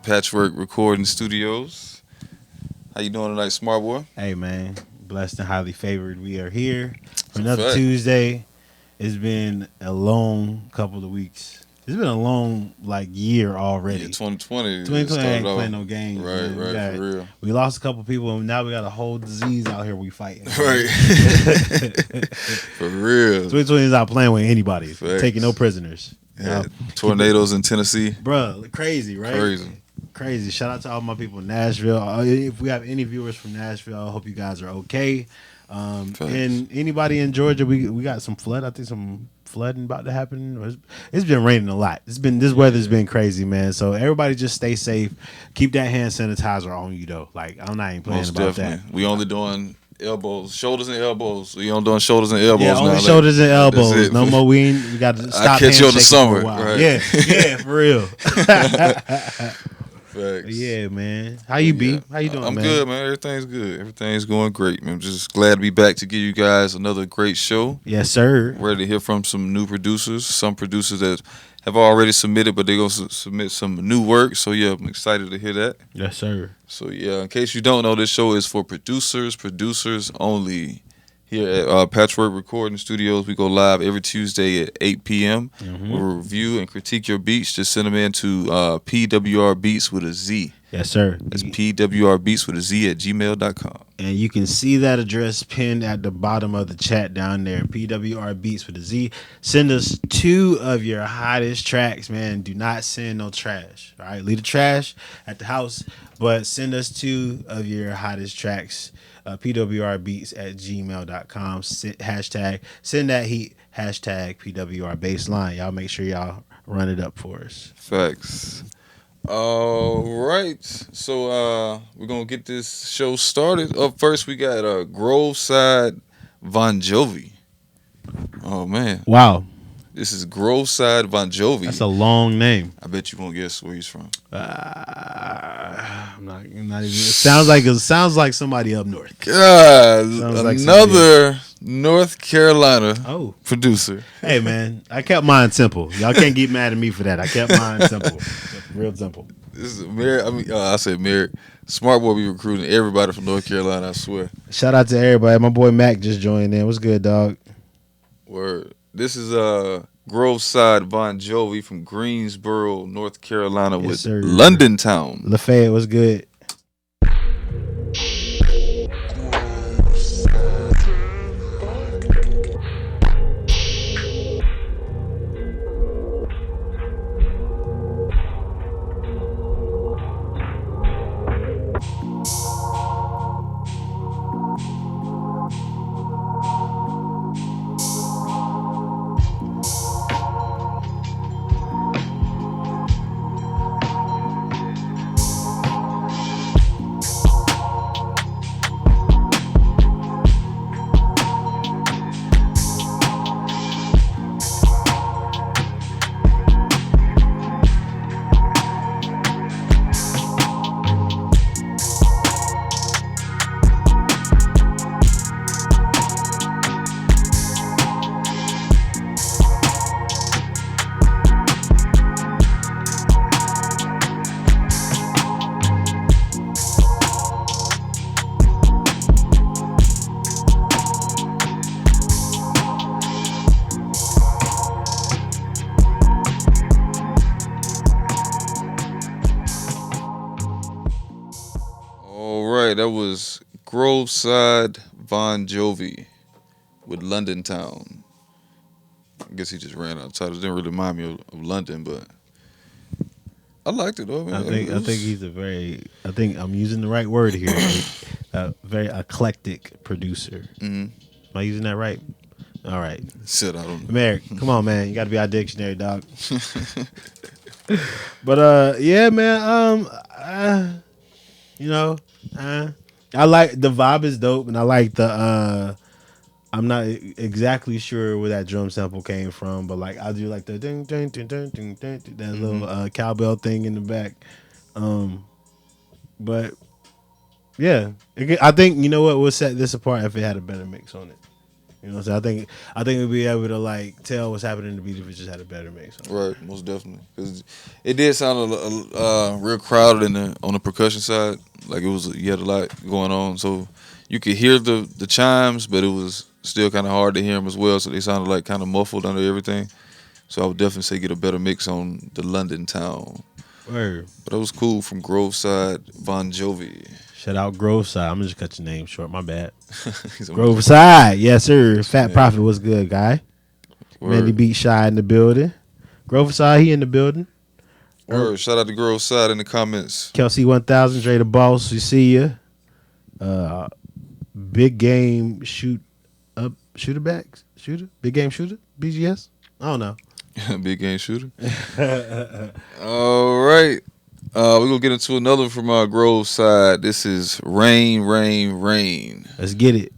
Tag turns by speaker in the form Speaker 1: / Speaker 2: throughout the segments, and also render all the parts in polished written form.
Speaker 1: Patchwerk Recording Studios. How you doing tonight, smart boy?
Speaker 2: Hey man, blessed and highly favored. We are here for
Speaker 1: a
Speaker 2: another
Speaker 1: fact.
Speaker 2: Tuesday. It's been a long couple of weeks. It's been a long year already.
Speaker 1: Yeah, 2020.
Speaker 2: 2020 ain't
Speaker 1: started
Speaker 2: playing
Speaker 1: off.
Speaker 2: no games.
Speaker 1: Right,
Speaker 2: Man.
Speaker 1: for real.
Speaker 2: We lost a couple people, and now we got a whole disease out here we fighting.
Speaker 1: Right. For real.
Speaker 2: 2020 is not playing with anybody.
Speaker 1: Facts.
Speaker 2: Taking no prisoners.
Speaker 1: Yeah, tornadoes in Tennessee.
Speaker 2: Bruh, crazy, right? Crazy. Shout out to all my people in Nashville. If we have any viewers from Nashville, I hope you guys are okay. And anybody in Georgia, we got some flood. I think some flooding about to happen. It's been raining a lot. This weather's been crazy, man. So everybody just stay safe. Keep that hand sanitizer on you though. I'm not even playing
Speaker 1: Most
Speaker 2: about
Speaker 1: definitely.
Speaker 2: that.
Speaker 1: We only doing elbows, shoulders and elbows. We only doing shoulders and elbows now.
Speaker 2: Only shoulders and elbows. No more. We got to stop.
Speaker 1: I catch you in the summer,
Speaker 2: for a while.
Speaker 1: right?
Speaker 2: Yeah, for real.
Speaker 1: Facts.
Speaker 2: Yeah, man. How you be? How you doing,
Speaker 1: I'm
Speaker 2: man?
Speaker 1: good, man. Everything's good. Everything's going great, man. I'm just glad to be back to give you guys another great show.
Speaker 2: Yes, sir.
Speaker 1: Ready to hear from some new producers. Some producers that have already submitted, but they're going to submit some new work. So, yeah, I'm excited to hear that.
Speaker 2: Yes, sir.
Speaker 1: So, yeah, in case you don't know, this show is for producers only. Here at Patchwerk Recording Studios, we go live every Tuesday at 8 p.m. We'll review and critique your beats. Just send them in to PWR Beats with a Z.
Speaker 2: Yes, sir.
Speaker 1: That's PWR Beats with a Z at gmail.com.
Speaker 2: And you can see that address pinned at the bottom of the chat down there. PWR Beats with a Z. Send us 2 of your hottest tracks, man. Do not send no trash. All right, leave the trash at the house, but send us 2 of your hottest tracks. PWRbeats at gmail.com. Send that heat. Hashtag PWR Bassline. Y'all make sure y'all run it up for us.
Speaker 1: Facts. All right. So we're going to get this show started. Up first, we got Groveside VohnJovie. Oh, man.
Speaker 2: Wow.
Speaker 1: This is Groveside VohnJovie.
Speaker 2: That's a long name.
Speaker 1: I bet you won't guess where he's from.
Speaker 2: I'm not even. It sounds like somebody up north.
Speaker 1: God,
Speaker 2: Like
Speaker 1: another North Carolina producer.
Speaker 2: Hey man, I kept mine simple. Y'all can't get mad at me for that. I kept mine simple, real simple.
Speaker 1: This is Merrick. I said Merrick. Smart boy be recruiting everybody from North Carolina. I swear.
Speaker 2: Shout out to everybody. My boy Mack just joined in. What's good, dog?
Speaker 1: Word. This is Groveside VohnJovie from Greensboro, North Carolina,
Speaker 2: Yes,
Speaker 1: with
Speaker 2: sir.
Speaker 1: London Town.
Speaker 2: Lafayette, what's good?
Speaker 1: That was Groveside VohnJovie with London Town. I guess he just ran out of titles. Didn't really remind me of London, but I liked it though. Man.
Speaker 2: I think he's I think I'm using the right word here. A very eclectic producer.
Speaker 1: Mm-hmm.
Speaker 2: Am I using that right? All right.
Speaker 1: Shit, I don't know.
Speaker 2: Merrick, come on, man. You got to be our dictionary, dog. But yeah, man. I like the vibe is dope, and I like the. I'm not exactly sure where that drum sample came from, but like I do like the ding ding ding ding ding ding, that little cowbell thing in the back. But yeah, I think you know what will set this apart if it had a better mix on it. You know what I'm saying? I think we'd be able to like tell what's happening in the beat if it just had a better mix.
Speaker 1: Right, most definitely. Because it did sound real crowded on the percussion side. Like you had a lot going on, so you could hear the chimes, but it was still kind of hard to hear them as well. So they sounded like kind of muffled under everything. So I would definitely say get a better mix on the London town.
Speaker 2: Word.
Speaker 1: But it was cool from Grove Side, VohnJovie.
Speaker 2: Shout out Grove Side. I'm gonna just cut your name short. My bad. Grove Side, yes sir. Fat Prophet was good, guy. Mandy Beat Shy in the building. Grove Side, he in the building.
Speaker 1: Word. Shout out to Grove Side in the comments.
Speaker 2: KelC 1000, Dre the Boss. We see you. Big game shooter big game shooter BGS. I don't know.
Speaker 1: Big game shooter. All right. We're going to get into another one from our Grove Side. This is Rain, Rain, Rain.
Speaker 2: Let's get it.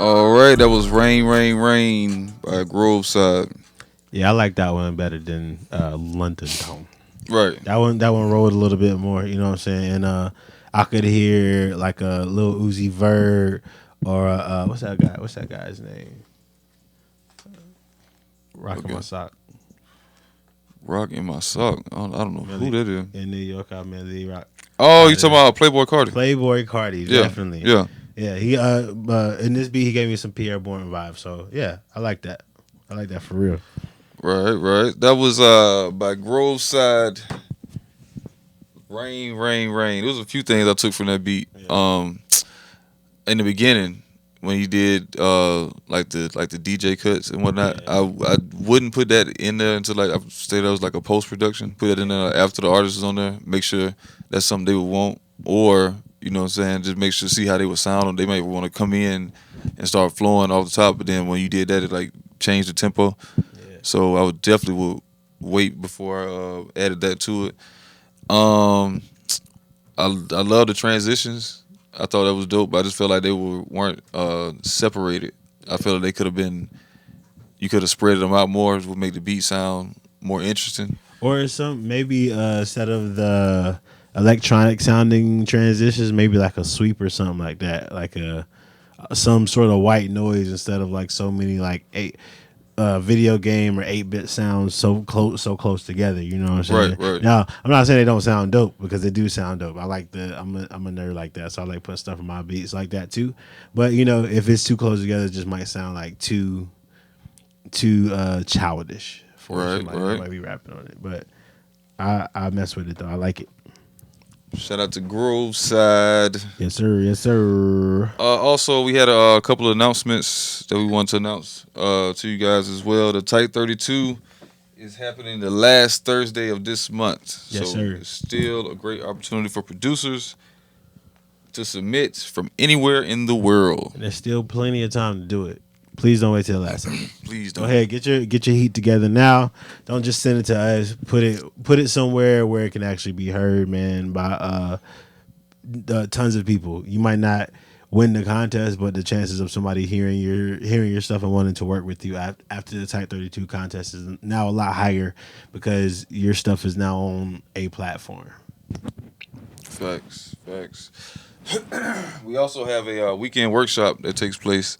Speaker 1: All right, that was Rain, Rain, Rain by Grove Side.
Speaker 2: Yeah, I like that one better than London Town.
Speaker 1: Right.
Speaker 2: That one rolled a little bit more, you know what I'm saying? And I could hear like a Lil Uzi Vert or what's that guy? What's that guy's name? Rock in My Sock.
Speaker 1: Rock in My Sock. I don't know who that is.
Speaker 2: In New York, I mean, the Rock.
Speaker 1: Oh, you talking about Playboy Cardi?
Speaker 2: Playboy Cardi,
Speaker 1: yeah,
Speaker 2: definitely.
Speaker 1: Yeah.
Speaker 2: Yeah, he in this beat he gave me some Pierre Bourne vibes. So yeah, I like that. I like that for real.
Speaker 1: Right. That was by Grove Side. Rain, Rain, Rain. There was a few things I took from that beat. Yeah. In the beginning, when he did like the DJ cuts and whatnot, yeah. I wouldn't put that in there until like I say that was like a post production. Put it in there after the artist is on there. Make sure that's something they would want, or you know what I'm saying, just make sure see how they would sound. They might want to come in and start flowing off the top, but then when you did that, it like changed the tempo. Yeah. So I would definitely wait before I added that to it. I love the transitions. I thought that was dope, but I just felt like they weren't separated. I felt like they could have been. You could have spread them out more, which would make the beat sound more interesting.
Speaker 2: Or maybe instead of the electronic sounding transitions, maybe like a sweep or something like that, like some sort of white noise instead of like so many like video game or 8-bit sounds so close together. You know what I'm saying?
Speaker 1: Right.
Speaker 2: Now I'm not saying they don't sound dope, because they do sound dope. I like I'm a nerd like that, so I like putting stuff in my beats like that too. But you know, if it's too close together, it just might sound like too childish for somebody who might be rapping on it. But I mess with it though. I like it.
Speaker 1: Shout out to Grove Side.
Speaker 2: Yes, sir.
Speaker 1: Also, we had a couple of announcements that we want to announce to you guys as well. The Tight 32 is happening the last Thursday of this month.
Speaker 2: Yes,
Speaker 1: so
Speaker 2: sir.
Speaker 1: It's still a great opportunity for producers to submit from anywhere in the world.
Speaker 2: And there's still plenty of time to do it. Please don't wait till the last second.
Speaker 1: Please don't.
Speaker 2: Go ahead, get your heat together now. Don't just send it to us. Put it somewhere where it can actually be heard, man, by tons of people. You might not win the contest, but the chances of somebody hearing your stuff and wanting to work with you after the Type 32 contest is now a lot higher, because your stuff is now on a platform.
Speaker 1: Facts. We also have a weekend workshop that takes place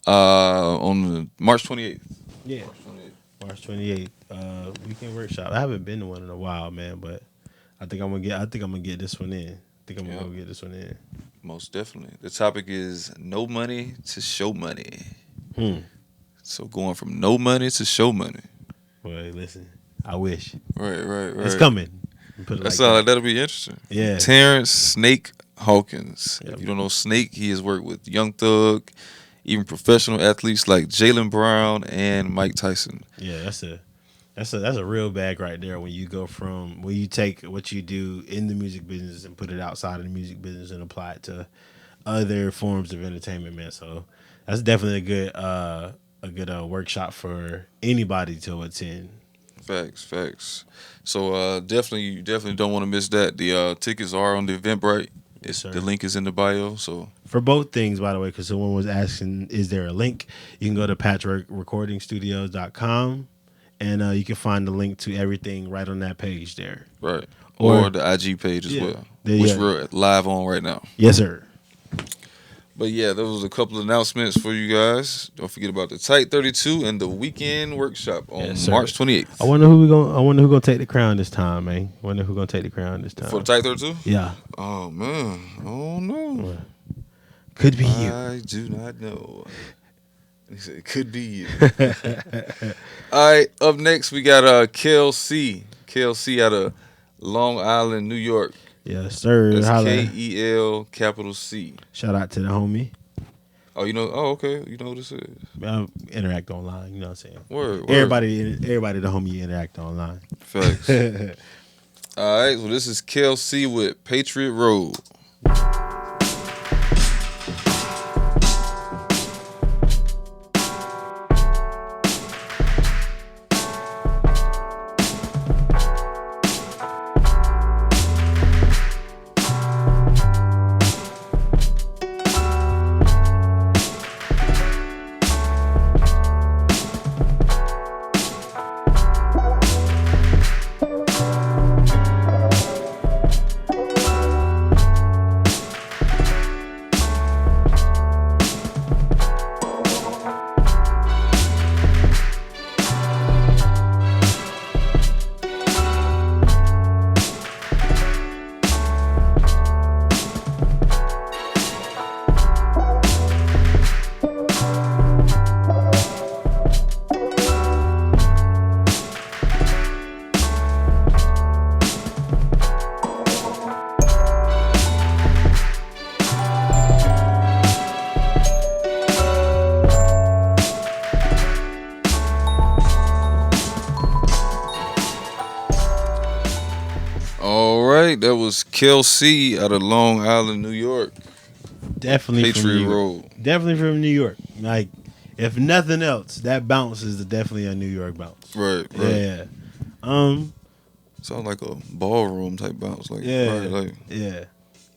Speaker 1: on March 28th.
Speaker 2: Yeah, March 28th. Weekend workshop. I haven't been to one in a while, man, but I think I'm gonna get this one in. Go get this one in.
Speaker 1: Most definitely. The topic is no money to show money. So going from no money to show money.
Speaker 2: Well, listen, I wish.
Speaker 1: Right.
Speaker 2: It's coming. Put it
Speaker 1: That sounds like that'll be interesting.
Speaker 2: Yeah.
Speaker 1: Terrence Snake Hawkins.
Speaker 2: Yep.
Speaker 1: If you don't know Snake, he has worked with Young Thug, even professional athletes like Jaylen Brown and Mike Tyson.
Speaker 2: Yeah, that's a real bag right there when you take what you do in the music business and put it outside of the music business and apply it to other forms of entertainment, man. So that's definitely a good workshop for anybody to attend.
Speaker 1: Facts. So you definitely don't want to miss that. The tickets are on the Eventbrite. The link is in the bio. So
Speaker 2: for both things, by the way, because someone was asking, is there a link? You can go to patchwerkrecordingstudios.com and you can find the link to everything right on that page there.
Speaker 1: Right. Or the IG page as well, which we're live on right now.
Speaker 2: Yes, sir.
Speaker 1: But yeah, there was a couple of announcements for you guys. Don't forget about the Tight 32 and the weekend workshop on March 28th.
Speaker 2: I wonder who gonna take the crown this time, man. For the
Speaker 1: Tight 32?
Speaker 2: Yeah.
Speaker 1: Oh man, I don't know.
Speaker 2: Could be you.
Speaker 1: I do not know. He said it could be you. All right, up next we got KelC. KelC out of Long Island, New York.
Speaker 2: Yes, sir.
Speaker 1: That's KEL capital C.
Speaker 2: Shout out to the homie.
Speaker 1: Oh, you know? Oh, okay. You know what this is?
Speaker 2: Interact online. You know what I'm saying?
Speaker 1: Word.
Speaker 2: Everybody, the homie, you interact online.
Speaker 1: Facts. All right. So this is KelC with Patriot Road. That was KelC out of Long Island, New York.
Speaker 2: Definitely
Speaker 1: Patriot Road.
Speaker 2: Definitely from New York. Like, if nothing else, that bounce is definitely a New York bounce.
Speaker 1: Right.
Speaker 2: Yeah.
Speaker 1: Sounds like a ballroom type bounce. Like, little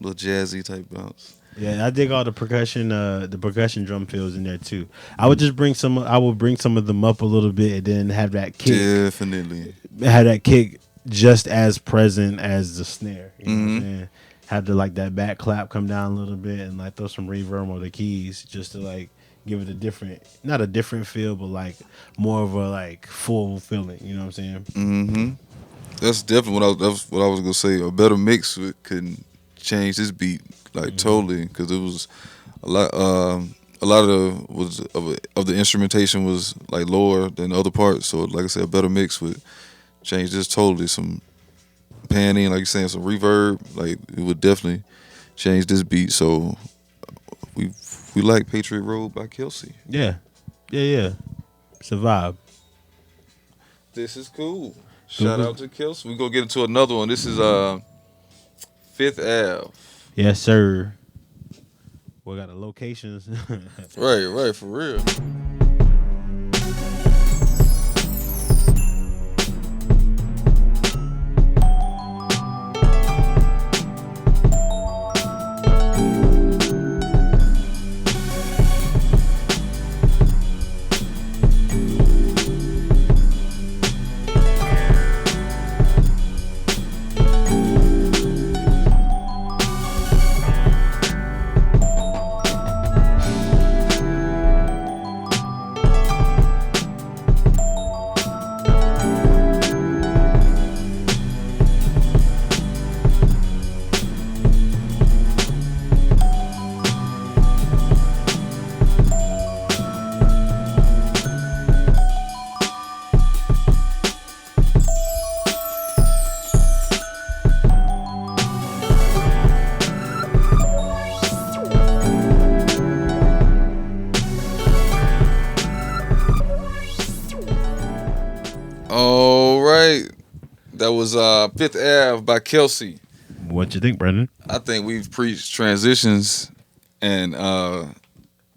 Speaker 1: jazzy type bounce.
Speaker 2: Yeah, I dig all the percussion drum fills in there too. I would bring some of them up a little bit and then have that kick.
Speaker 1: Definitely.
Speaker 2: Have that kick just as present as the snare. You know what I'm saying? Have to like that back clap come down a little bit and like throw some reverb on the keys just to like give it not a different feel, but like more of a like full feeling. You know what I'm saying?
Speaker 1: Mm-hmm. That's definitely what I was gonna say. A better mix could change this beat like totally, because it was a lot of the instrumentation was like lower than other parts. So like I said, a better mix would change this totally. Some panning, like you're saying, some reverb, like it would definitely change this beat. So we like Patriot Road by KelC.
Speaker 2: Yeah. It's a vibe.
Speaker 1: This is cool. Shout out to KelC. We gonna get into another one. This is Fifth Ave.
Speaker 2: Yes, sir. We got the locations.
Speaker 1: Right, for real. All right. That was Fifth Ave by KelC.
Speaker 2: What you think, Brendan?
Speaker 1: I think we've preached transitions and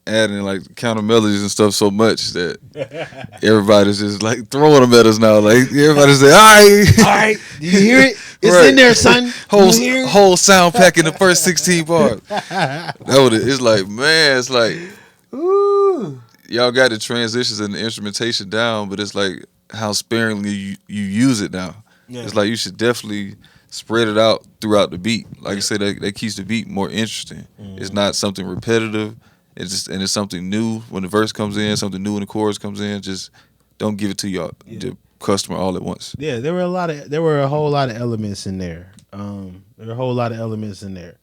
Speaker 1: adding like counter melodies and stuff so much that everybody's just like throwing them at us now. Like everybody's like, all right,
Speaker 2: Do you hear it? It's
Speaker 1: Right.
Speaker 2: in there, son.
Speaker 1: Whole sound pack in the first 16 bars. It's like, man, it's like,
Speaker 2: Ooh.
Speaker 1: y'all got the transitions and the instrumentation down, but it's like how sparingly you use it now.
Speaker 2: Yeah.
Speaker 1: It's like you should definitely spread it out throughout the beat. Like I said, that keeps the beat more interesting. It's not something repetitive. It's something new when the verse comes in, something new when the chorus comes in. Just don't give it to the customer all at once.
Speaker 2: Yeah, there were a whole lot of elements in there. There were a whole lot of elements in there.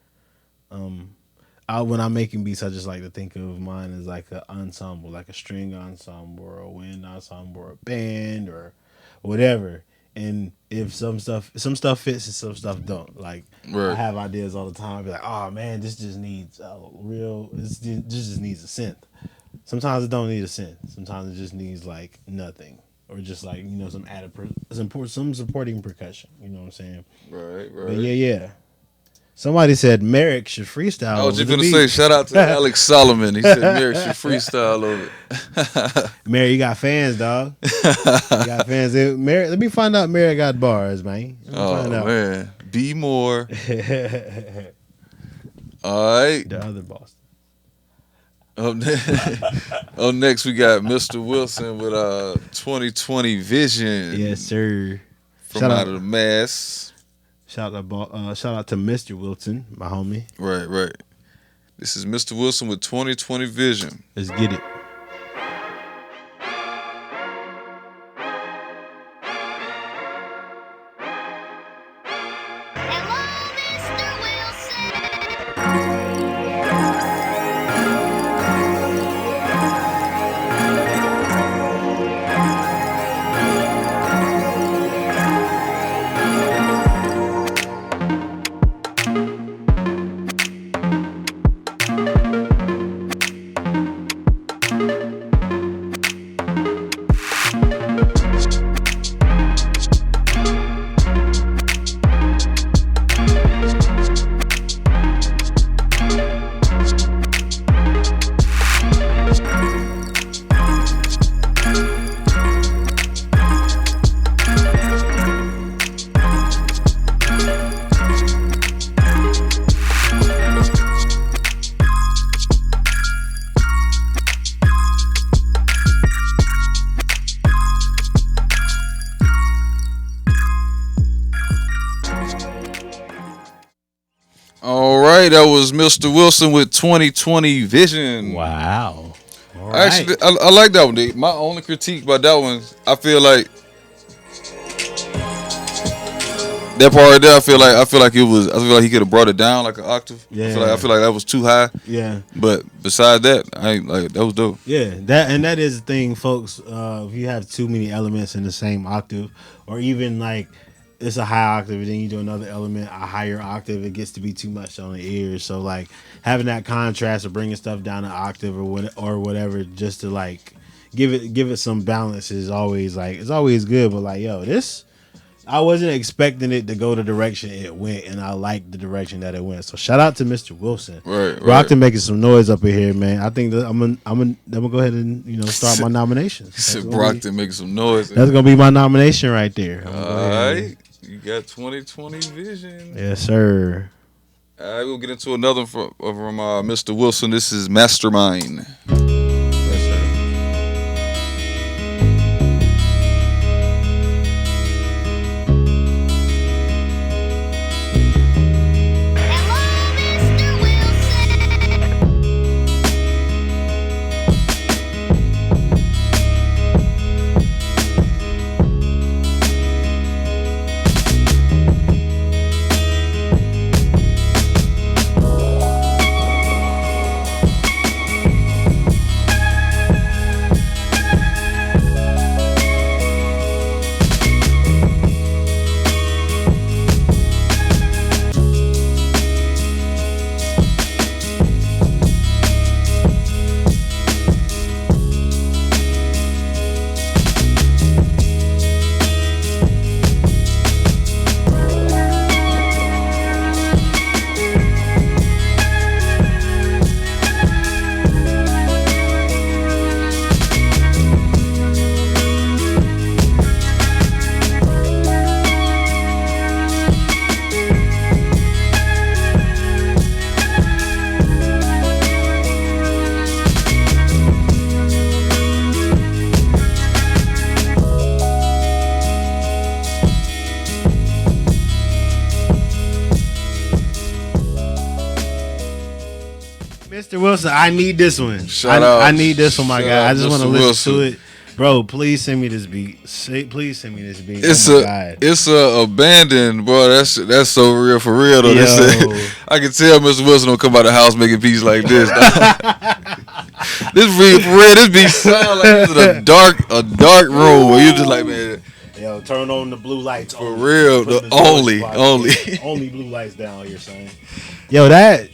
Speaker 2: When I'm making beats, I just like to think of mine as like an ensemble, like a string ensemble or a wind ensemble or a band or whatever. And if some stuff fits and some stuff don't. Like
Speaker 1: Right.
Speaker 2: I have ideas all the time. I be like, oh man, this just needs this just needs a synth. Sometimes it don't need a synth. Sometimes it just needs like nothing. Or just like, some added some supporting percussion. You know what I'm saying?
Speaker 1: Right.
Speaker 2: But yeah. Somebody said Merrick should freestyle.
Speaker 1: I was just
Speaker 2: over
Speaker 1: gonna
Speaker 2: the
Speaker 1: say
Speaker 2: beat.
Speaker 1: shout out to Alex Solomon. He said Merrick should freestyle over it.
Speaker 2: Merrick, you got fans, dog. You got fans. Merrick, let me find out Merrick got bars, man. Let me find out.
Speaker 1: Man, be more. All right.
Speaker 2: The other Boston.
Speaker 1: Up next, we got Mr. Wilson with 2020 Vision.
Speaker 2: Yes, sir.
Speaker 1: From out of the mass.
Speaker 2: Shout out to Mr. Wilson, my homie.
Speaker 1: Right. This is Mr. Wilson with 2020 Vision.
Speaker 2: Let's get it.
Speaker 1: That was Mr. Wilson with 2020 Vision.
Speaker 2: Wow. All right.
Speaker 1: Actually, I like that one. Dude. My only critique about that one, I feel like that part right there. I feel like he could have brought it down like an octave.
Speaker 2: Yeah.
Speaker 1: I feel like that was too high.
Speaker 2: Yeah.
Speaker 1: But besides that, I ain't like that was dope.
Speaker 2: Yeah. That is the thing, folks. If you have too many elements in the same octave, or even like it's a high octave and then you do another element, a higher octave, it gets to be too much on the ears. So like having that contrast or bringing stuff down an octave or whatever, just to like give it some balance is always like, it's always good. But like, yo, this, I wasn't expecting it to go the direction it went, and I like the direction that it went. So shout out to Mr. Wilson.
Speaker 1: Right.
Speaker 2: Brockton making some noise up in here, man. I think that I'm gonna go ahead and start my nominations.
Speaker 1: He said Brockton making some noise.
Speaker 2: That's gonna be my nomination right there.
Speaker 1: All right. You got 2020 Vision.
Speaker 2: Yes, sir.
Speaker 1: All right, we'll get into another from Mr. Wilson. This is Mastermind.
Speaker 2: Yes, sir. Mr. Wilson, I need this one.
Speaker 1: Shout out.
Speaker 2: I need this one, my
Speaker 1: Shout
Speaker 2: guy.
Speaker 1: out
Speaker 2: I just want to
Speaker 1: Mr.
Speaker 2: listen
Speaker 1: Wilson.
Speaker 2: to it. Bro, please send me this beat. Please send me this beat.
Speaker 1: It's a abandoned, bro. That's so real for real though. I can tell Mr. Wilson don't come out the house making beats like this. This beat for real. This beat sound like it's in a dark room where you just like, man.
Speaker 2: Yo, turn on the blue lights.
Speaker 1: For real, the only.
Speaker 2: Only blue lights down here, son. Yo, this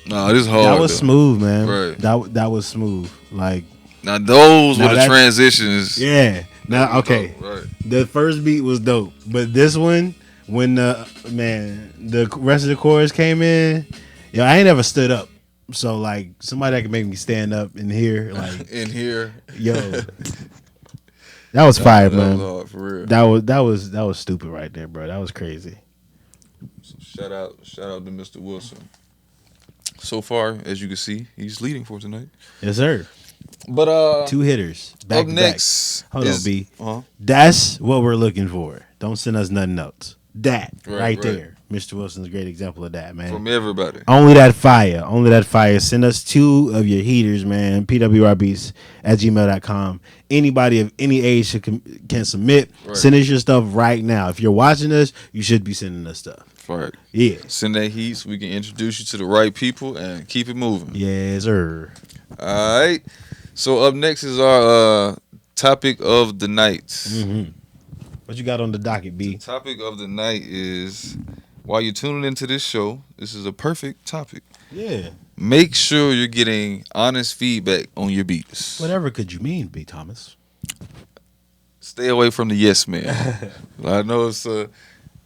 Speaker 1: was hard.
Speaker 2: That was smooth, man.
Speaker 1: Right.
Speaker 2: That was smooth. Like
Speaker 1: now, those were the transitions.
Speaker 2: Yeah. Now, okay.
Speaker 1: Right.
Speaker 2: The first beat was dope, but this one, when the rest of the chorus came in, yo, I ain't ever stood up. So like somebody that can make me stand up in here, like
Speaker 1: in here,
Speaker 2: yo. That was fire, man.
Speaker 1: That was hard, for real.
Speaker 2: That was stupid right there, bro. That was crazy.
Speaker 1: So shout out to Mr. Wilson. So far, as you can see, he's leading for tonight.
Speaker 2: Yes, sir.
Speaker 1: But
Speaker 2: 2 hitters. Back
Speaker 1: up
Speaker 2: to
Speaker 1: next,
Speaker 2: back. Hold on, B.
Speaker 1: Uh-huh.
Speaker 2: That's what we're looking for. Don't send us nothing else. That
Speaker 1: right.
Speaker 2: there. Mr. Wilson's a great example of that, man.
Speaker 1: From everybody.
Speaker 2: Only that fire. Send us 2 of your heaters, man. pwrbeats@gmail.com. Anybody of any age can submit. Right. Send us your stuff right now. If you're watching us, you should be sending us stuff.
Speaker 1: Right.
Speaker 2: Yeah.
Speaker 1: Send that heat so we can introduce you to the right people and keep it moving.
Speaker 2: Yes, sir.
Speaker 1: All right. So up next is our topic of the night.
Speaker 2: Mm-hmm. What you got on the docket, B?
Speaker 1: The topic of the night is, while you're tuning into this show, this is a perfect topic.
Speaker 2: Yeah. Make
Speaker 1: sure you're getting honest feedback on your beats.
Speaker 2: Whatever could you mean, B. Thomas?
Speaker 1: Stay away from the yes man. I know it's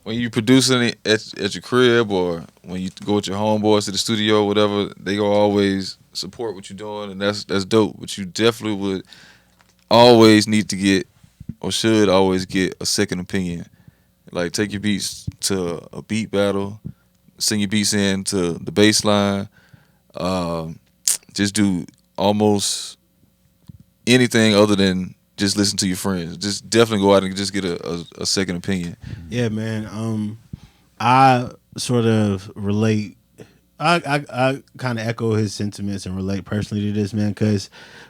Speaker 1: when you producing it at your crib or when you go with your homeboys to the studio or whatever, they gonna always support what you're doing, and that's dope. But you definitely would always need to get, or should always get, a second opinion. Like, take your beats to a beat battle, send your beats in to the Bassline. Just do almost anything other than just listen to your friends. Just definitely go out and just get a second opinion. Yeah,
Speaker 2: man. I sort of relate. I kind of echo his sentiments and relate personally to this, man, because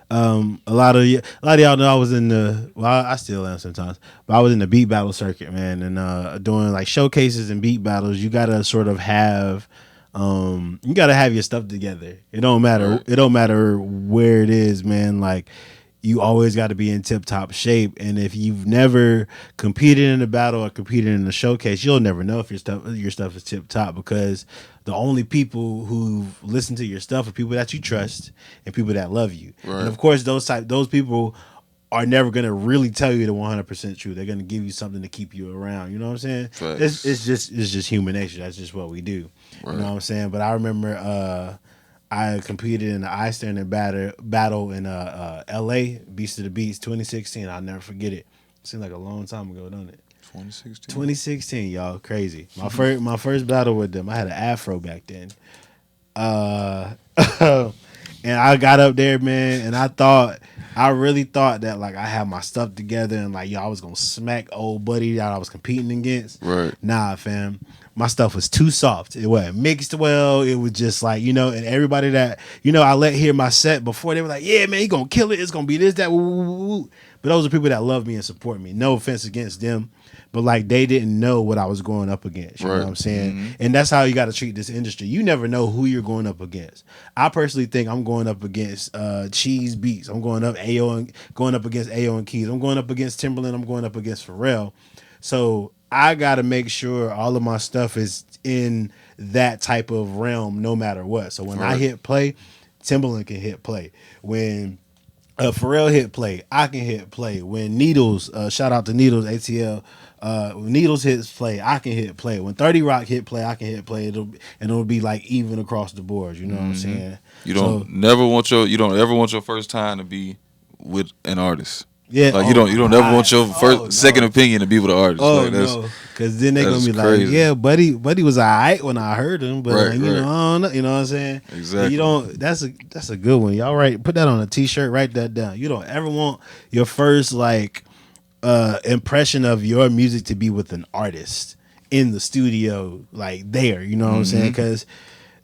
Speaker 2: a lot of y'all know I was in I still am sometimes, but I was in the beat battle circuit, man, and doing like showcases and beat battles. You gotta sort of have your stuff together. It don't matter. Right. It don't matter where it is, man. Like, you always got to be in tip-top shape, and if you've never competed in a battle or competed in a showcase, you'll never know if your stuff is tip-top, because the only people who listen to your stuff are people that you trust and people that love you. Right. And of course, those people are never going to really tell you the 100% truth. They're going to give you something to keep you around. You know what I'm saying? It's just human nature. That's just what we do. Right. You know what I'm saying? But I remember I competed in the eye standing battle in L.A. Beast of the Beats 2016. I'll never forget it. Seemed like a long time ago, don't it? 2016, y'all, crazy. My first battle with them, I had an afro back then. And I got up there, man, and I really thought that, like, I had my stuff together and, like, I was gonna smack old buddy that I was competing against.
Speaker 1: Right.
Speaker 2: Nah, fam. My stuff was too soft. It wasn't mixed well. It was just like, and everybody that, I let hear my set before, they were like, yeah, man, you gonna kill it. It's gonna be this, that, woo, woo, woo. But those are people that love me and support me. No offense against them, but like, they didn't know what I was going up against. You know what I'm saying? Mm-hmm. And that's how you got to treat this industry. You never know who you're going up against. I personally think I'm going up against Cheese Beats. I'm going up against Ayo and Keys. I'm going up against Timberland. I'm going up against Pharrell. So I got to make sure all of my stuff is in that type of realm no matter what. So when I hit play, Timberland can hit play. When Pharrell hit play, I can hit play. When Needles, shout out to Needles, ATL, when Needles hits play, I can hit play. When 30 Rock hit play, I can hit play. It'll be like even across the board. You know what I'm saying? You don't ever want your first time to be with an artist. Yeah, like you don't ever want your second opinion to be with an artist. No, because then they're gonna be crazy. Like, yeah, buddy was alright when I heard him, but right, like, I don't know, you know what I'm saying? Exactly. That's a good one. Y'all put that on a t-shirt, write that down. You don't ever want your first impression of your music to be with an artist in the studio, like there. You know what I'm saying? Because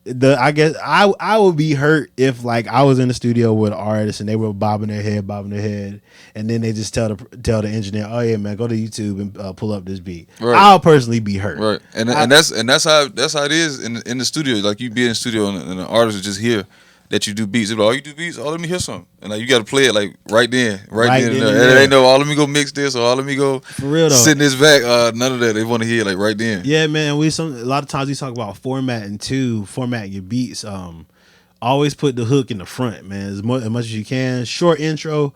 Speaker 2: I guess I would be hurt if like I was in the studio with artists and they were bobbing their head, and then they just tell the engineer, oh yeah man, go to YouTube and pull up this beat. Right. I'll personally be hurt.
Speaker 1: Right, and that's how it is in the studio. Like you be in the studio and the artist is just here. That you do beats. They're like, oh, you do beats? Oh, let me hear some. And like you got to play it like right then. And they know, oh, let me go mix this, or oh, let me go
Speaker 2: for real though.
Speaker 1: Sit in this back. None of that. They want to hear it like right then.
Speaker 2: Yeah, man. A lot of times we talk about formatting your beats. Always put the hook in the front, man, as much as you can. Short intro,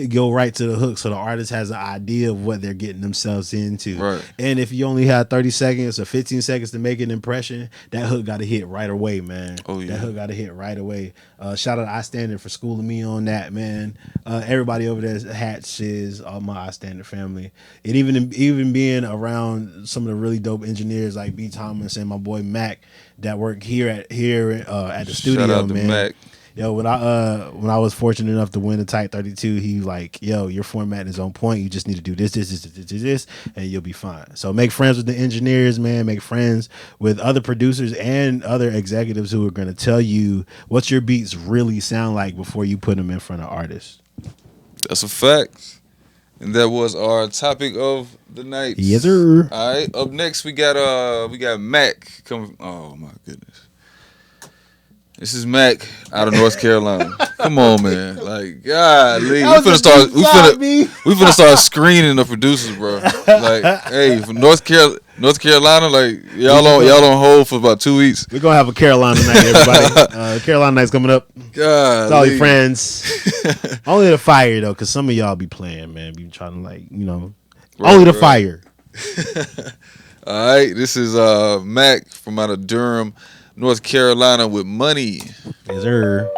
Speaker 2: go right to the hook so the artist has an idea of what they're getting themselves into.
Speaker 1: Right.
Speaker 2: And if you only have 30 seconds or 15 seconds to make an impression, that hook got to hit right away, man.
Speaker 1: Oh, yeah.
Speaker 2: That hook got to hit right away. Shout out to iStandard for schooling me on that, man. Everybody over there, Hatch is all my iStandard family. And even being around some of the really dope engineers like B. Thomas and my boy Mack that work here at the studio,
Speaker 1: Shout out to
Speaker 2: man.
Speaker 1: Mack.
Speaker 2: Yo, when I was fortunate enough to win the Type 32, he was like, yo, your format is on point. You just need to do this, and you'll be fine. So make friends with the engineers, man. Make friends with other producers and other executives who are going to tell you what your beats really sound like before you put them in front of artists.
Speaker 1: That's a fact. And that was our topic of the night.
Speaker 2: Yes, sir.
Speaker 1: All right. Up next, we got Mack coming. Oh my goodness. This is Mack out of North Carolina. Come on, man. Like, golly. We finna start screening the producers, bro. Like, hey, from North Carolina, like, y'all on hold for about 2 weeks.
Speaker 2: We're gonna have a Carolina night, everybody. Carolina night's coming up.
Speaker 1: God.
Speaker 2: It's all your friends. Only the fire though, cause some of y'all be playing, man. Be trying to only the fire.
Speaker 1: All right, this is Mack from out of Durham, North Carolina with Money.
Speaker 2: Yes, sir.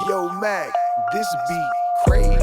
Speaker 3: Yo, Mack, this beat crazy.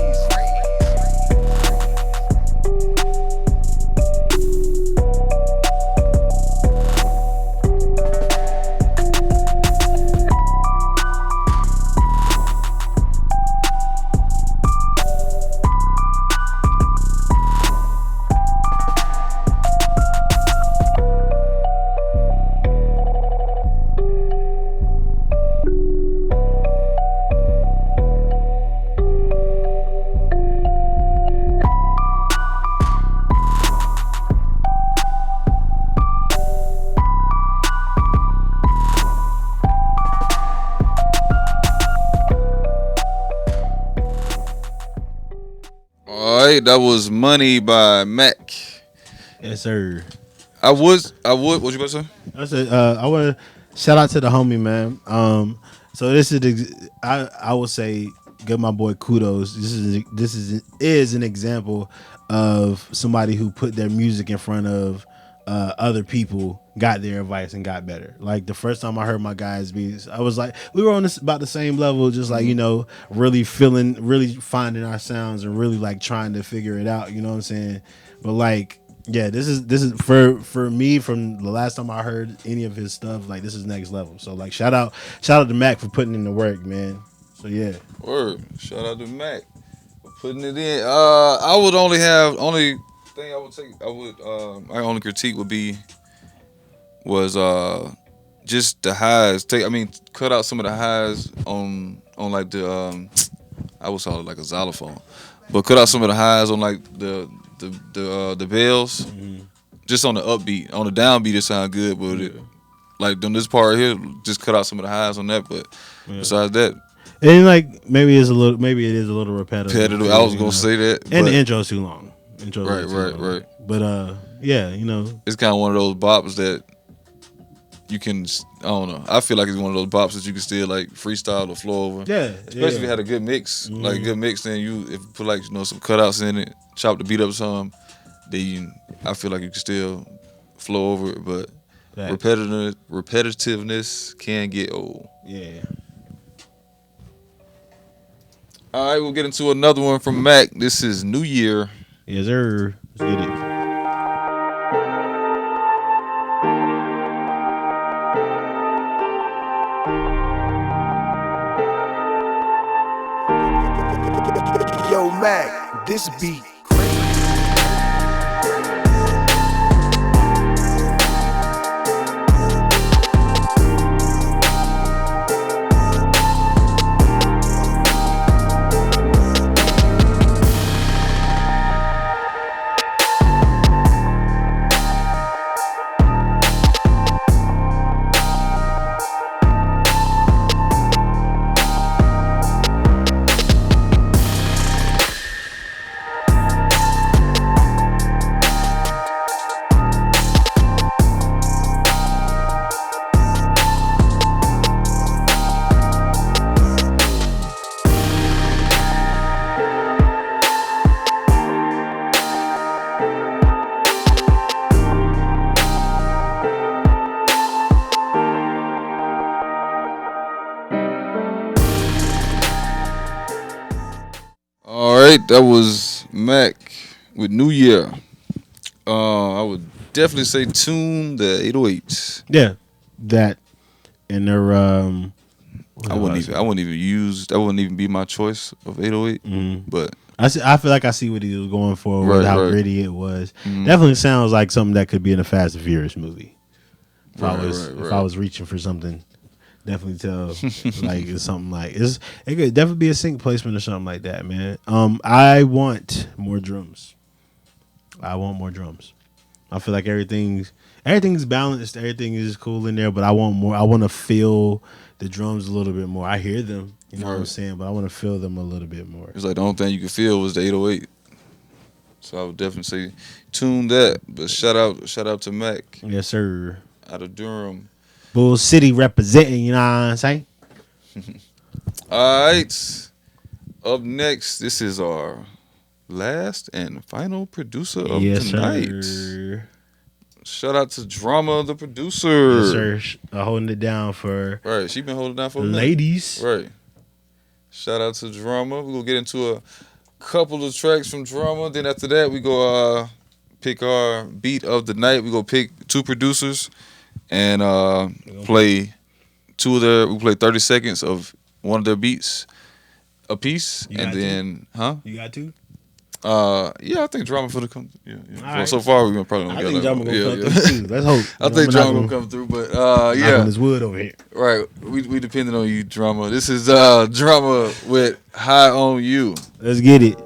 Speaker 1: That was Money by Mack.
Speaker 2: Yes, sir.
Speaker 1: What you about to say?
Speaker 2: I said I want to shout out to the homie, man. So this is I would say give my boy kudos. This is an example of somebody who put their music in front of other people, got their advice and got better. Like the first time I heard my guys' beats, I was like, we were on about the same level, just like, really finding our sounds and really like trying to figure it out, you know what I'm saying? But like, yeah, this is for me, from the last time I heard any of his stuff, like this is next level. So like shout out to Mack for putting in the work, man. So yeah.
Speaker 1: Word. Shout out to Mack for putting it in. I would only thing I would take, my only critique was just the highs. Cut out some of the highs on like the I would call it like a xylophone, but cut out some of the highs on like the bells. Mm-hmm. Just on the upbeat, on the downbeat it sound good, but like on this part here, just cut out some of the highs on that. But besides that.
Speaker 2: And like maybe it is a little repetitive.
Speaker 1: I was gonna say that,
Speaker 2: and the intro's too long.
Speaker 1: Right.
Speaker 2: But yeah,
Speaker 1: it's kind of one of those bops that you can. I don't know. I feel like it's one of those bops that you can still like freestyle or flow over.
Speaker 2: Yeah,
Speaker 1: especially if you had a good mix, like a good mix. Then if you put like some cutouts in it, chop the beat up some, then I feel like you can still flow over it. But repetitiveness can get old.
Speaker 2: Yeah.
Speaker 1: All right, we'll get into another one from Mack. This is New Year.
Speaker 2: Yes, sir. Let's get it.
Speaker 3: Yo, Mack, this beat crazy.
Speaker 1: All right, that was Mack with New Year. I would definitely say tune the 808s.
Speaker 2: Yeah, that and their
Speaker 1: I wouldn't even be my choice of 808. But
Speaker 2: I feel like I see what he was going for with
Speaker 1: Right,
Speaker 2: how
Speaker 1: right.
Speaker 2: gritty it was. Definitely sounds like something that could be in a Fast and Furious movie. If I
Speaker 1: Right.
Speaker 2: was reaching for something, definitely tell like it's something like it could definitely be a sync placement or something like that, man. I want more drums. I feel like everything's balanced, everything is cool in there, but I want more. I want to feel the drums a little bit more. I hear them, you know what I'm
Speaker 1: Right.
Speaker 2: saying, but I want to feel them a little bit more.
Speaker 1: it's like the only thing you could feel was the 808. So I would definitely say tune that. But shout out to Mack
Speaker 2: Yes, sir.
Speaker 1: out of Durham.
Speaker 2: Bull City representing, you know what I'm saying?
Speaker 1: All right. Up next, this is our last and final producer of tonight.
Speaker 2: Sir.
Speaker 1: Shout out to Drama, the producer.
Speaker 2: Yes, sir. Holding it down for
Speaker 1: Right, she been holding down for a minute.
Speaker 2: ladies.
Speaker 1: Right. Shout out to Drama. We're gonna get into a couple of tracks from Drama. Then after that, we go pick our beat of the night. We go pick two producers and play we play 30 seconds of one of their beats a piece.
Speaker 2: You
Speaker 1: And
Speaker 2: got
Speaker 1: then
Speaker 2: You got to?
Speaker 1: yeah, I think Drama for the come. Yeah.
Speaker 2: Right.
Speaker 1: So far we're probably gonna
Speaker 2: I
Speaker 1: get
Speaker 2: think
Speaker 1: like,
Speaker 2: Drama gonna
Speaker 1: yeah,
Speaker 2: come
Speaker 1: yeah.
Speaker 2: through too. Let's hope.
Speaker 1: I think Drama gonna come through, but
Speaker 2: On
Speaker 1: yeah.
Speaker 2: this wood over here.
Speaker 1: Right. We depending on you, Drama. This is Drama with High on You.
Speaker 2: Let's get it.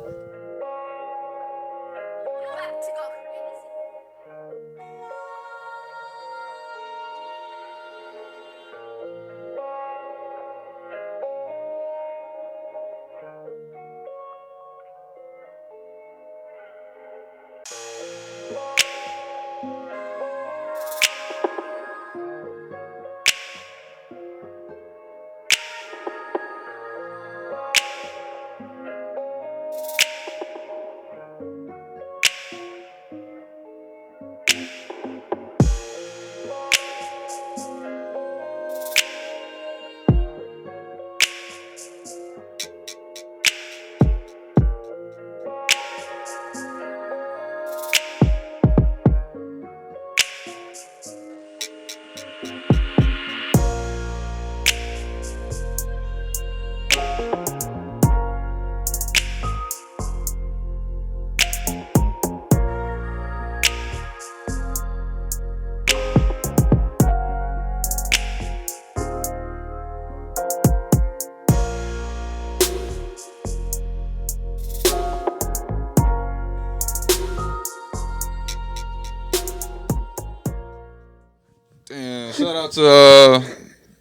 Speaker 1: Damn, shout out to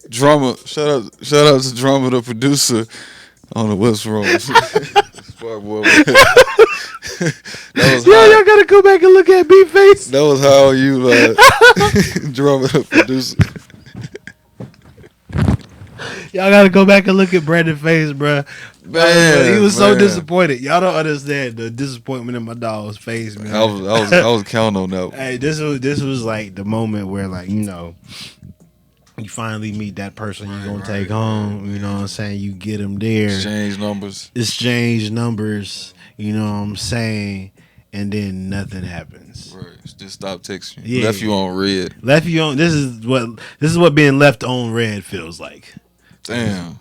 Speaker 1: Drama. Shout out to Drama, the producer. I don't know what's wrong. Smart boy. That was high.
Speaker 2: Y'all gotta go back and look at Beat Face.
Speaker 1: That was how you Drama, the producer.
Speaker 2: Y'all gotta go back and look at Brandon Face, bruh.
Speaker 1: Man,
Speaker 2: he was so
Speaker 1: man.
Speaker 2: disappointed. Y'all don't understand the disappointment in my dog's face, man.
Speaker 1: I was counting on that.
Speaker 2: Hey, this was like the moment where, like, you know, you finally meet that person you're gonna take home. You know what I'm saying? You get them there.
Speaker 1: Exchange numbers.
Speaker 2: You know what I'm saying? And then nothing happens.
Speaker 1: Right. Just stop texting.
Speaker 2: Yeah.
Speaker 1: Left you on red.
Speaker 2: Left you on. This is what being left on red feels like.
Speaker 1: Damn.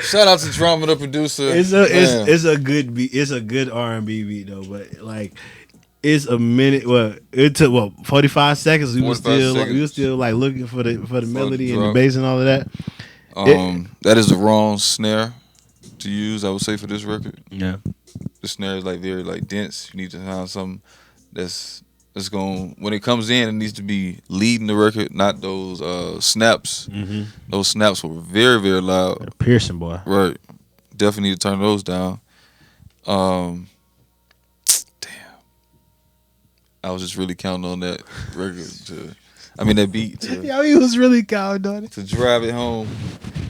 Speaker 1: Shout out to Drama, the producer.
Speaker 2: It's a good beat. It's a good R&B beat though, but like it's a minute. Well, it took 45 seconds. We were still like looking for the melody and the bass and all of that.
Speaker 1: That is the wrong snare to use, I would say, for this record.
Speaker 2: Yeah,
Speaker 1: the snare is like very like dense. You need to find something that's going, when it comes in, it needs to be leading the record, not those snaps.
Speaker 2: Mm-hmm.
Speaker 1: Those snaps were very, very loud.
Speaker 2: A piercing, boy.
Speaker 1: Right. Definitely need to turn those down. Damn. I was just really counting on that record that beat
Speaker 2: Yo, he was really counting on it
Speaker 1: to drive it home.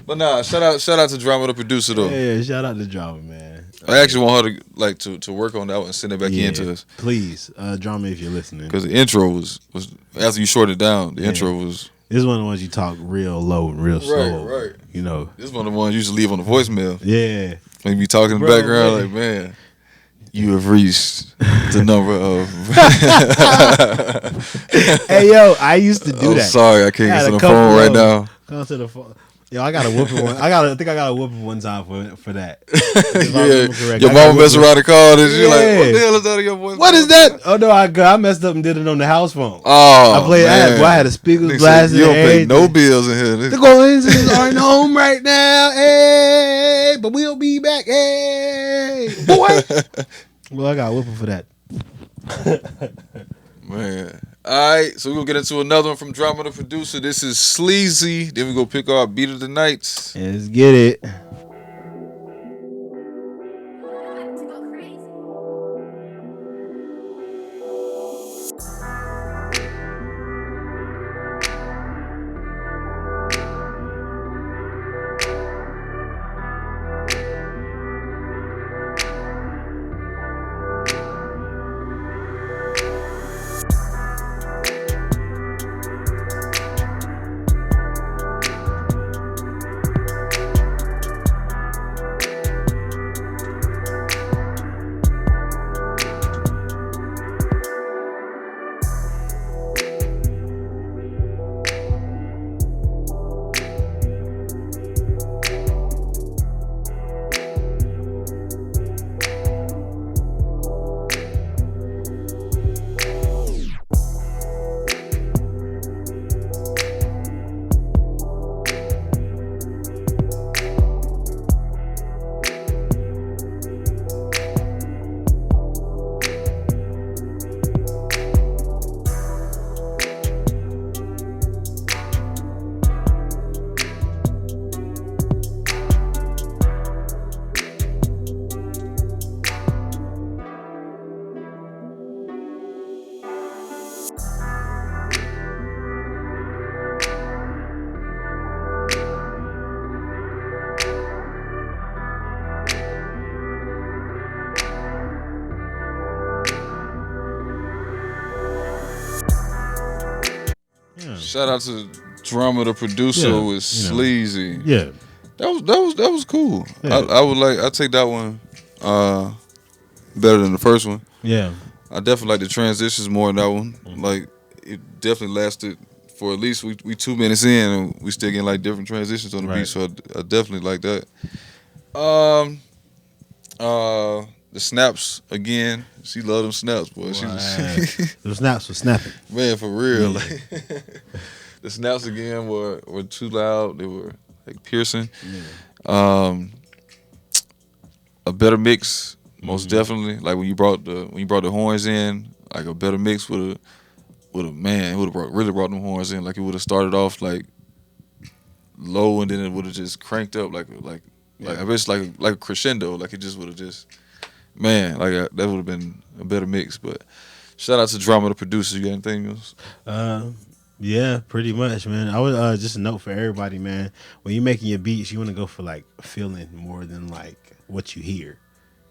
Speaker 1: But nah, shout out to Drama, the producer though.
Speaker 2: Yeah, shout out to Drama, man.
Speaker 1: I actually want her to work on that one and send it back into us.
Speaker 2: Please, Drama, if you're listening.
Speaker 1: Because the intro was after you shorted it down, the intro was.
Speaker 2: This is one of the ones you talk real low and real slow.
Speaker 1: Right.
Speaker 2: You know.
Speaker 1: This is one of the ones you used to leave on the voicemail.
Speaker 2: Yeah.
Speaker 1: When you be talking in the background, like, man, you have reached the number of.
Speaker 2: Hey, yo, I used to do that.
Speaker 1: Sorry, I can't get to the phone right now.
Speaker 2: Come to the phone. Yo, I got a whooping one. I think I got a whooping one time for that.
Speaker 1: Your mama messed around the call and she's like, what the hell is that in your voice?
Speaker 2: What is that? Oh no, I messed up and did it on the house phone.
Speaker 1: Oh,
Speaker 2: I had a speakers blasting.
Speaker 1: You don't pay no bills in here.
Speaker 2: The Goins aren't home right now. Hey, but we'll be back. Hey, boy. Well, I got a whooping for that.
Speaker 1: Man. Alright, so we're gonna get into another one from Drama, the producer. This is Sleazy. Then we go pick our beat of the night.
Speaker 2: Let's get it.
Speaker 1: Shout out to Drama, the producer, with Sleazy.
Speaker 2: Yeah,
Speaker 1: that was cool.
Speaker 2: Yeah.
Speaker 1: I take that one better than the first one.
Speaker 2: Yeah,
Speaker 1: I definitely like the transitions more in that one. Like it definitely lasted for at least we 2 minutes in and we still getting like different transitions on the beat. So I definitely like that. The snaps again. She loved them snaps, boy. She was
Speaker 2: those snaps were snapping.
Speaker 1: Man, for real. Like, the snaps again were too loud. They were like piercing. Yeah. A better mix, most definitely. Like when you brought the horns in, like a better mix would have really brought them horns in. Like it would have started off like low and then it would have just cranked up like I guess like a crescendo. Like it just would have just. Man, that would have been a better mix. But shout out to Drama, the producer. You got anything else?
Speaker 2: Yeah, pretty much, man. I would just a note for everybody, man. When you're making your beats, you want to go for like feeling more than like what you hear.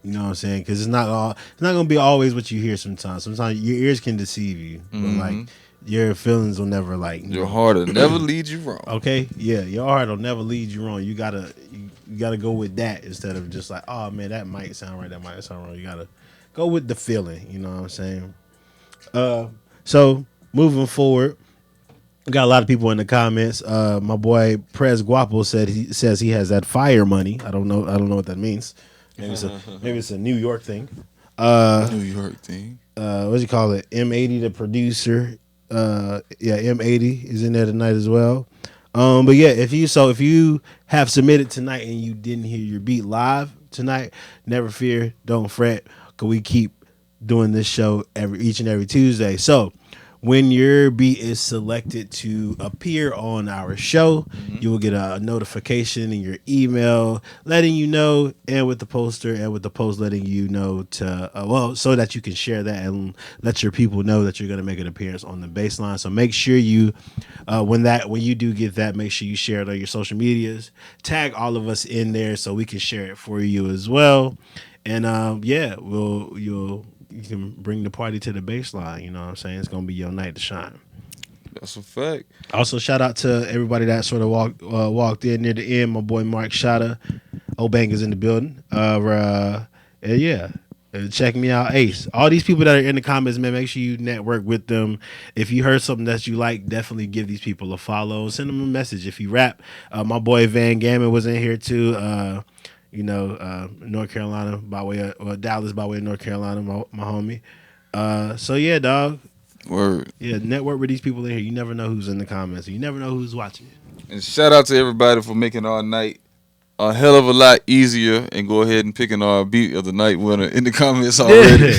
Speaker 2: You know what I'm saying? Because it's not gonna be always what you hear. Sometimes your ears can deceive you, but like your feelings will never
Speaker 1: your heart will never lead you wrong.
Speaker 2: Okay, yeah, your heart will never lead you wrong. You gotta go with that instead of just like, oh man, that might sound right, that might sound wrong. You gotta go with the feeling. You know what I'm saying? So moving forward, We got a lot of people in the comments. My boy Prez Guapo says he has that fire money. I don't know what that means. Maybe it's a New York thing.
Speaker 1: New York thing.
Speaker 2: What do you call it? M80, the producer. M80 is in there tonight as well. But yeah, if you have submitted tonight and you didn't hear your beat live tonight, never fear, don't fret, cause we keep doing this show each and every Tuesday. So when your beat is selected to appear on our show, you will get a notification in your email letting you know, and with the poster and with the post letting you know to so that you can share that and let your people know that you're going to make an appearance on the Bassline. So make sure you when you do get that, make sure you share it on your social medias, tag all of us in there so we can share it for you as well. And you can bring the party to the Bassline. You know what I'm saying? It's gonna be your night to shine.
Speaker 1: That's a fact. Also,
Speaker 2: shout out to everybody that sort of walked in near the end. My boy Mark Shotta, Obang is in the building. Check me out, Ace. All these people that are in the comments, man, make sure you network with them. If you heard something that you like, definitely give these people a follow. Send them a message. If you rap, my boy Van Gammon was in here too. North Carolina Dallas by way of North Carolina, my homie. So yeah, dog.
Speaker 1: Word.
Speaker 2: Yeah, network with these people in here. You never know who's in the comments. You never know who's watching.
Speaker 1: And shout out to everybody for making our night a hell of a lot easier and go ahead and picking our beat of the night winner in the comments already.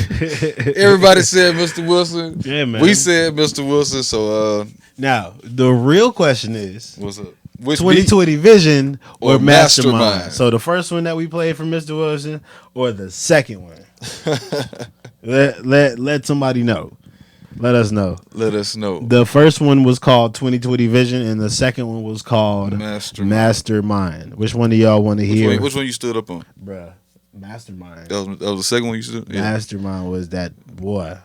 Speaker 1: Everybody said Mr. Wilson.
Speaker 2: Yeah, man.
Speaker 1: We said Mr. Wilson. So
Speaker 2: now the real question is,
Speaker 1: what's up? Which
Speaker 2: 2020
Speaker 1: beat?
Speaker 2: Vision or Mastermind?
Speaker 1: Mastermind?
Speaker 2: So the first one that we played from Mr. Wilson or the second one? let somebody know. Let us know.
Speaker 1: Let us know.
Speaker 2: The first one was called 2020 Vision, and the second one was called
Speaker 1: Mastermind.
Speaker 2: Which one do y'all want to hear?
Speaker 1: Which one you stood up on?
Speaker 2: Bruh, Mastermind.
Speaker 1: That was the second one you stood up on?
Speaker 2: Yeah. Mastermind was that boy.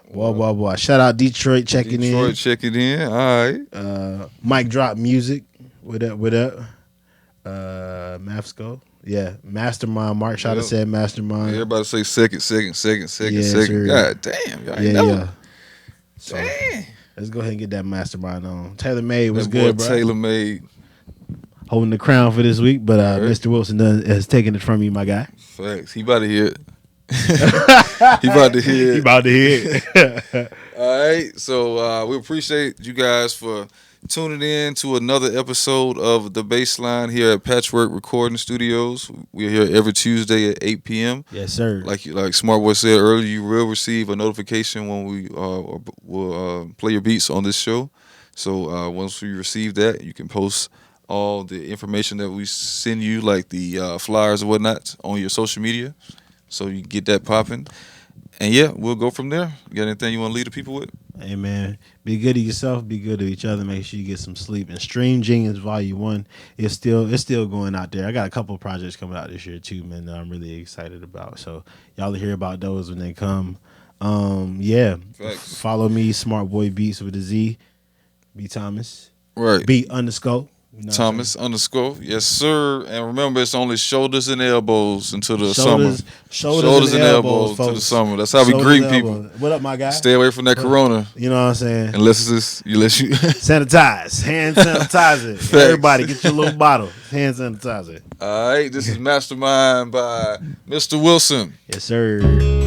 Speaker 2: Shout out Detroit checking in.
Speaker 1: Detroit checking in. All right.
Speaker 2: Mike Drop Music. What up? Mavsco. Yeah, Mastermind. Mark Shotta said Mastermind.
Speaker 1: Everybody say second.
Speaker 2: Sir.
Speaker 1: God damn. Y'all
Speaker 2: Yeah. So,
Speaker 1: damn.
Speaker 2: let's go ahead and get that Mastermind on. Taylor Made was
Speaker 1: that
Speaker 2: good,
Speaker 1: boy
Speaker 2: bro.
Speaker 1: Taylor Made.
Speaker 2: Holding the crown for this week, but Mr. Wilson has taken it from you, my guy.
Speaker 1: Facts. He about to hear it. He about to hear it. All right. So we appreciate you guys for tuning in to another episode of The Bassline here at Patchwerk Recording Studios. We're here every Tuesday at 8 p.m.
Speaker 2: Yes, sir.
Speaker 1: Like Smart Boy said earlier, you will receive a notification when we will play your beats on this show. So once we receive that, you can post all the information that we send you, like the flyers and whatnot, on your social media. So you get that popping. And yeah, we'll go from there. You got anything you want to leave the people with?
Speaker 2: Hey, man, be good to yourself, be good to each other. Make sure you get some sleep. And Stream Genius Volume 1 is still going out there. I got a couple of projects coming out this year too, man, that I'm really excited about. So y'all will hear about those when they come.
Speaker 1: Facts.
Speaker 2: Follow me, Smart Boy Beats with a Z, B Thomas.
Speaker 1: Right.
Speaker 2: B_. You know
Speaker 1: Thomas _ yes sir. And remember, it's only shoulders and elbows until the summer.
Speaker 2: Shoulders and elbows
Speaker 1: until the summer. That's how we greet people.
Speaker 2: What up, my guy?
Speaker 1: Stay away from that corona.
Speaker 2: You know what I'm saying?
Speaker 1: Unless you
Speaker 2: sanitize, hand sanitizer. Everybody, get your little bottle, hand sanitizer.
Speaker 1: All right, this is Mastermind by Mr. Wilson.
Speaker 2: Yes, sir.